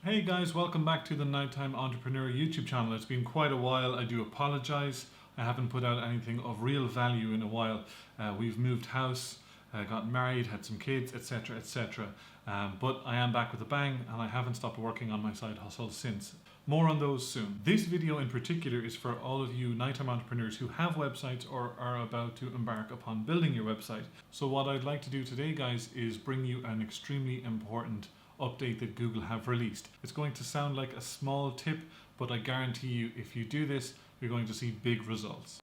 Hey guys, welcome back to the Nighttime Entrepreneur YouTube channel. It's been quite a while. I do apologize. I haven't put out anything of real value in a while. We've moved house, got married, had some kids, etc, etc. But I am back with a bang and I haven't stopped working on my side hustle since. More on those soon. This video in particular is for all of you nighttime entrepreneurs who have websites or are about to embark upon building your website. So what I'd like to do today, guys, is bring you an extremely important update that Google have released. It's going to sound like a small tip, but I guarantee you if you do this, you're going to see big results.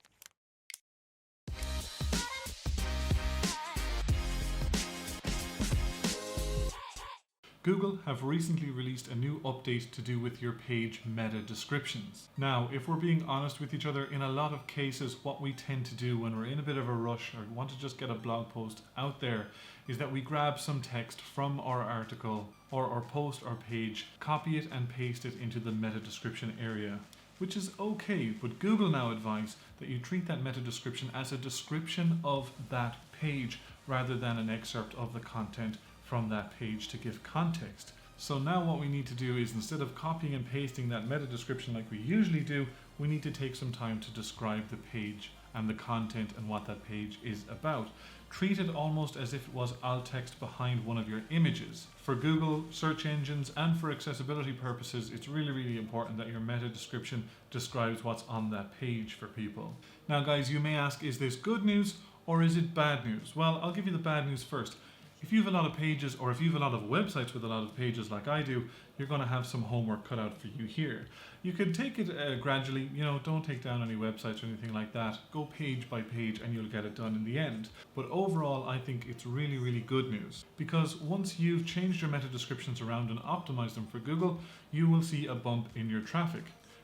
Google have recently released a new update to do with your page meta descriptions. Now, if we're being honest with each other, in a lot of cases, what we tend to do when we're in a bit of a rush or want to just get a blog post out there is that we grab some text from our article or our post or page, copy it and paste it into the meta description area, which is okay, but Google now advise that you treat that meta description as a description of that page rather than an excerpt of the content from that page to give context. So now what we need to do is, instead of copying and pasting that meta description like we usually do, we need to take some time to describe the page and the content and what that page is about. Treat it almost as if it was alt text behind one of your images. For Google search engines and for accessibility purposes, it's really important that your meta description describes what's on that page for people. Now guys, you may ask, is this good news or is it bad news? Well, I'll give you the bad news first. If you have a lot of pages, or if you have a lot of websites with a lot of pages like I do, you're going to have some homework cut out for you here. You can take it gradually, don't take down any websites or anything like that. Go page by page and you'll get it done in the end. But overall, I think it's really good news, because once you've changed your meta descriptions around and optimized them for Google, you will see a bump in your traffic.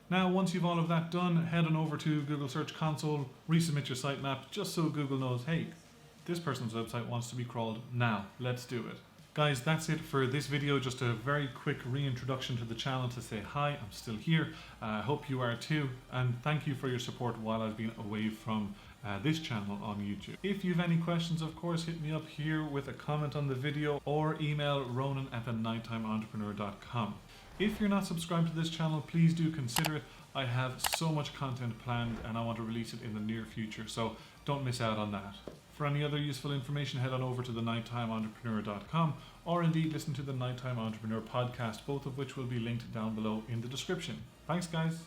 Now, once you've all of that done, head on over to Google Search Console, resubmit your sitemap, just so Google knows, hey, this person's website wants to be crawled now. Let's do it. Guys, that's it for this video. Just a very quick reintroduction to the channel to say hi, I'm still here. I hope you are too. And thank you for your support while I've been away from this channel on YouTube. If you have any questions, of course, hit me up here with a comment on the video or email ronan@thenighttimeentrepreneur.com. If you're not subscribed to this channel, please do consider it. I have so much content planned and I want to release it in the near future, so don't miss out on that. For any other useful information, head on over to thenighttimeentrepreneur.com or indeed listen to the Nighttime Entrepreneur podcast, both of which will be linked down below in the description. Thanks guys.